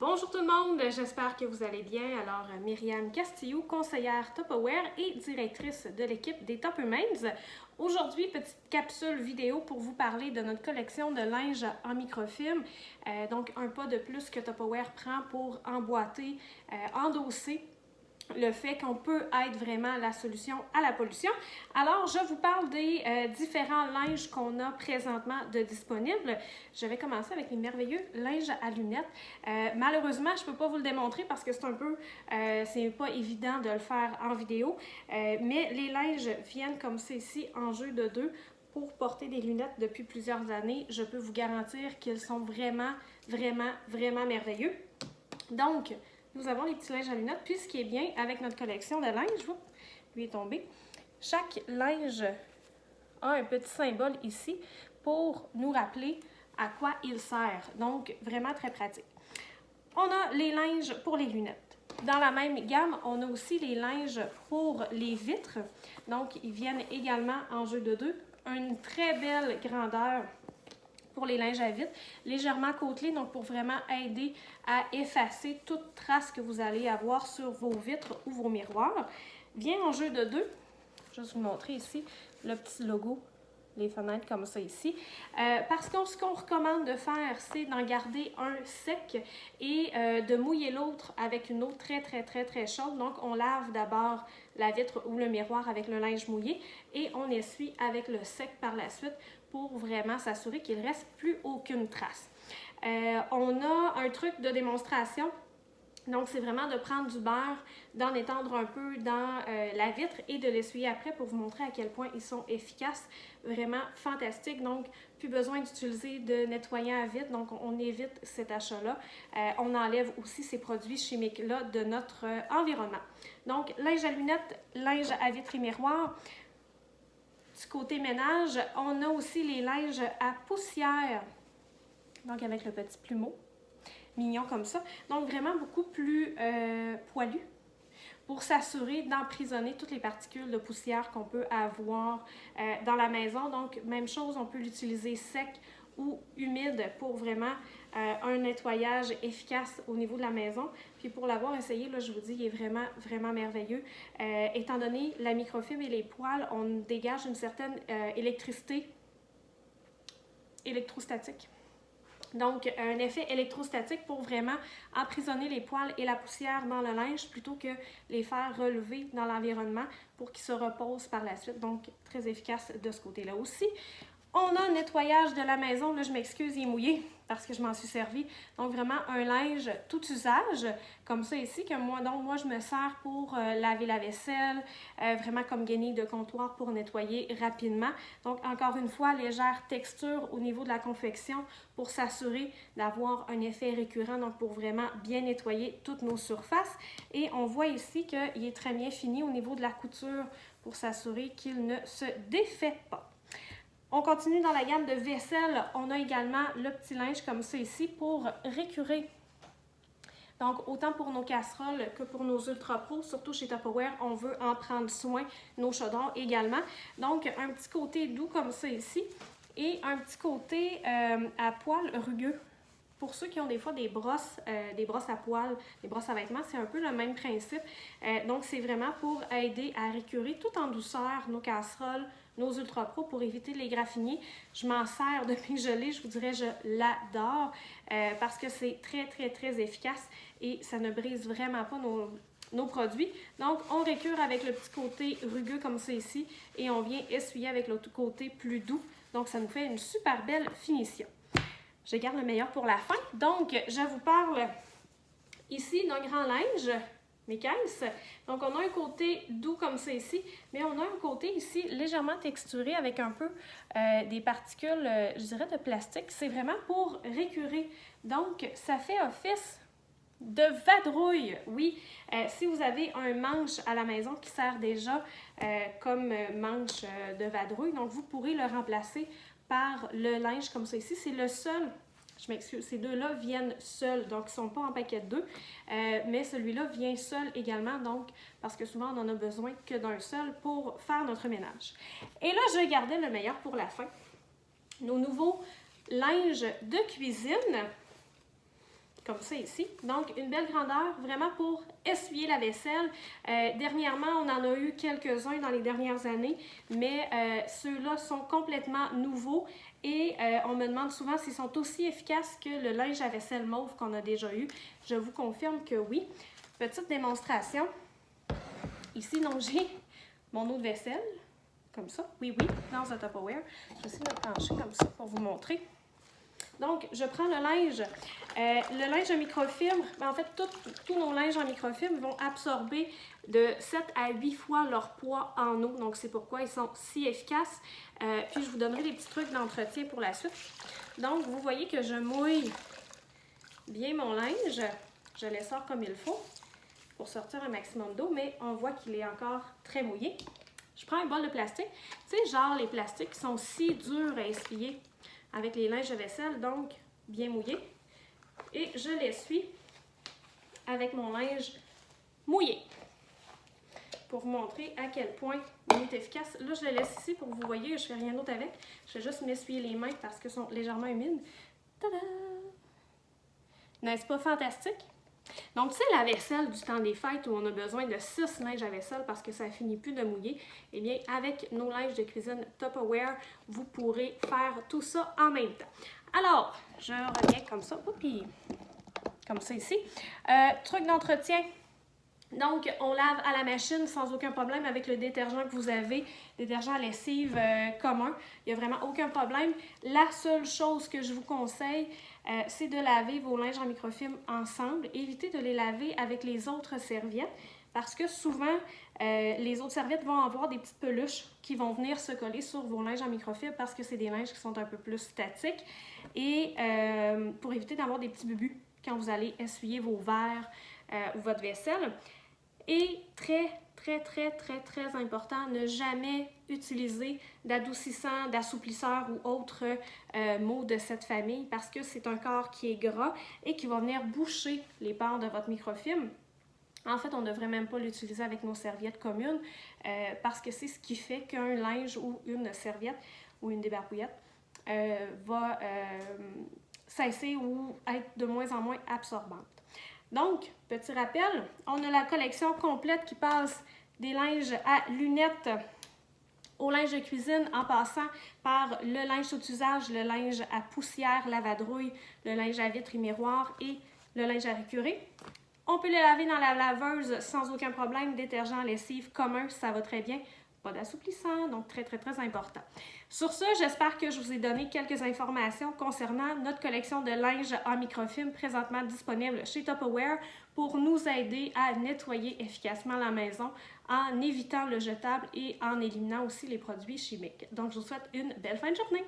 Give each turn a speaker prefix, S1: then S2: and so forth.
S1: Bonjour tout le monde, j'espère que vous allez bien. Alors, Myriam Castillo, conseillère Tupperware et directrice de l'équipe des Tuppermaids. Aujourd'hui, petite capsule vidéo pour vous parler de notre collection de linge en microfilm. Donc, un pas de plus que Tupperware prend pour emboîter, endosser le fait qu'on peut être vraiment la solution à la pollution. Alors, je vous parle des différents linges qu'on a présentement de disponibles. Je vais commencer avec les merveilleux linges à lunettes. Malheureusement, je ne peux pas vous le démontrer parce que c'est pas évident de le faire en vidéo, mais les linges viennent comme ceci en jeu de deux. Pour porter des lunettes depuis plusieurs années, je peux vous garantir qu'ils sont vraiment merveilleux. Donc, nous avons les petits linges à lunettes. Puis, ce qui est bien avec notre collection de linge, lui est tombé, chaque linge a un petit symbole ici pour nous rappeler à quoi il sert. Donc, vraiment très pratique. On a les linges pour les lunettes. Dans la même gamme, on a aussi les linges pour les vitres. Donc, ils viennent également en jeu de deux. Une très belle grandeur pour les linges à vitre, légèrement côtelés, donc pour vraiment aider à effacer toute trace que vous allez avoir sur vos vitres ou vos miroirs. Vient en jeu de deux. Je vais vous montrer ici le petit logo, les fenêtres comme ça ici. Parce que ce qu'on recommande de faire, c'est d'en garder un sec et de mouiller l'autre avec une eau très chaude. Donc, on lave d'abord la vitre ou le miroir avec le linge mouillé et on essuie avec le sec par la suite pour vraiment s'assurer qu'il ne reste plus aucune trace. On a un truc de démonstration. Donc, c'est vraiment de prendre du beurre, d'en étendre un peu dans la vitre et de l'essuyer après pour vous montrer à quel point ils sont efficaces. Vraiment fantastiques. Donc, plus besoin d'utiliser de nettoyant à vitre. Donc, on évite cet achat-là. On enlève aussi ces produits chimiques-là de notre environnement. Donc, linge à lunettes, linge à vitre et miroir. Du côté ménage, on a aussi les linges à poussière. Donc, avec le petit plumeau. Mignon comme ça. Donc, vraiment beaucoup plus poilu pour s'assurer d'emprisonner toutes les particules de poussière qu'on peut avoir dans la maison. Donc, même chose, on peut l'utiliser sec ou humide pour vraiment un nettoyage efficace au niveau de la maison. Puis pour l'avoir essayé, là, je vous dis, il est vraiment merveilleux. Étant donné la microfibre et les poils, on dégage une certaine électricité électrostatique. Donc, un effet électrostatique pour vraiment emprisonner les poils et la poussière dans le linge plutôt que les faire relever dans l'environnement pour qu'ils se reposent par la suite. Donc, très efficace de ce côté-là aussi. On a un nettoyage de la maison. Là, je m'excuse, il est mouillé parce que je m'en suis servi. Donc, vraiment un linge tout usage, comme ça ici, que moi, je me sers pour laver la vaisselle, vraiment comme guenille de comptoir pour nettoyer rapidement. Donc, encore une fois, légère texture au niveau de la confection pour s'assurer d'avoir un effet récurrent, donc pour vraiment bien nettoyer toutes nos surfaces. Et on voit ici qu'il est très bien fini au niveau de la couture pour s'assurer qu'il ne se défait pas. On continue dans la gamme de vaisselle. On a également le petit linge comme ça ici pour récurer. Donc, autant pour nos casseroles que pour nos Ultra Pro, surtout chez Tupperware, on veut en prendre soin, nos chaudrons également. Donc, un petit côté doux comme ça ici et un petit côté à poils rugueux. Pour ceux qui ont des fois des brosses à poils, des brosses à vêtements, c'est un peu le même principe. Donc, c'est vraiment pour aider à récurer tout en douceur nos casseroles, nos Ultra Pro pour éviter les graffiniers. Je m'en sers depuis que je l'ai, je vous dirais, je l'adore parce que c'est très efficace et ça ne brise vraiment pas nos produits. Donc, on récure avec le petit côté rugueux comme ça ici et on vient essuyer avec l'autre côté plus doux. Donc, ça nous fait une super belle finition. Je garde le meilleur pour la fin. Donc, je vous parle ici d'un grand linge, mes caisses. Donc, on a un côté doux comme ça ici, mais on a un côté ici légèrement texturé avec un peu des particules, je dirais, de plastique. C'est vraiment pour récurer. Donc, ça fait office de vadrouille, oui. Si vous avez un manche à la maison qui sert déjà comme manche de vadrouille, donc vous pourrez le remplacer par le linge comme ça ici. C'est le seul, je m'excuse, ces deux-là viennent seuls, donc ils ne sont pas en paquet de deux, mais celui-là vient seul également, donc parce que souvent on n'en a besoin que d'un seul pour faire notre ménage. Et là, je gardais le meilleur pour la fin. Nos nouveaux linges de cuisine. comme ça ici. Donc, une belle grandeur, vraiment pour essuyer la vaisselle. Dernièrement, on en a eu quelques-uns dans les dernières années, mais ceux-là sont complètement nouveaux et on me demande souvent s'ils sont aussi efficaces que le linge à vaisselle mauve qu'on a déjà eu. Je vous confirme que oui. Petite démonstration. Ici, donc, j'ai mon eau de vaisselle, comme ça. Oui, dans un Tupperware. Je vais essayer de me pencher comme ça pour vous montrer. Donc, je prends le linge. Le linge en microfibre, en fait, tous nos linges en microfibre vont absorber de 7 à 8 fois leur poids en eau. Donc, c'est pourquoi ils sont si efficaces. Puis, je vous donnerai des petits trucs d'entretien pour la suite. Donc, vous voyez que je mouille bien mon linge. Je l'essore comme il faut pour sortir un maximum d'eau, mais on voit qu'il est encore très mouillé. Je prends un bol de plastique. Tu sais, genre les plastiques qui sont si durs à essuyer avec les linges de vaisselle, donc bien mouillés. Et je l'essuie avec mon linge mouillé pour vous montrer à quel point il est efficace. Là, je le laisse ici pour que vous voyez, je ne fais rien d'autre avec. Je vais juste m'essuyer les mains parce qu'elles sont légèrement humides. Tada! N'est-ce pas fantastique? Donc, tu sais, la vaisselle du temps des fêtes où on a besoin de 6 linges à vaisselle parce que ça finit plus de mouiller, eh bien, avec nos linges de cuisine Tupperware, vous pourrez faire tout ça en même temps. Alors, je reviens comme ça, oups, comme ça ici. Truc d'entretien. Donc, on lave à la machine sans aucun problème avec le détergent que vous avez, détergent à lessive commun. Il n'y a vraiment aucun problème. La seule chose que je vous conseille, c'est de laver vos linges en microfibre ensemble. Évitez de les laver avec les autres serviettes parce que souvent, les autres serviettes vont avoir des petites peluches qui vont venir se coller sur vos linges en microfibre parce que c'est des linges qui sont un peu plus statiques et pour éviter d'avoir des petits bubus quand vous allez essuyer vos verres ou votre vaisselle. Et très important, ne jamais utiliser d'adoucissant, d'assouplisseur ou autre mot de cette famille parce que c'est un corps qui est gras et qui va venir boucher les pores de votre microfibre. En fait, on ne devrait même pas l'utiliser avec nos serviettes communes parce que c'est ce qui fait qu'un linge ou une serviette ou une débarbouillette va cesser ou être de moins en moins absorbante. Donc, petit rappel, on a la collection complète qui passe des linges à lunettes au linge de cuisine en passant par le linge tout usage, le linge à poussière, lavadrouille, le linge à vitre et miroir et le linge à récurer. On peut le laver dans la laveuse sans aucun problème, détergent, lessive commun, ça va très bien. Pas d'assouplissant, donc très important. Sur ce, j'espère que je vous ai donné quelques informations concernant notre collection de linge en microfilm présentement disponible chez Tupperware pour nous aider à nettoyer efficacement la maison en évitant le jetable et en éliminant aussi les produits chimiques. Donc, je vous souhaite une belle fin de journée!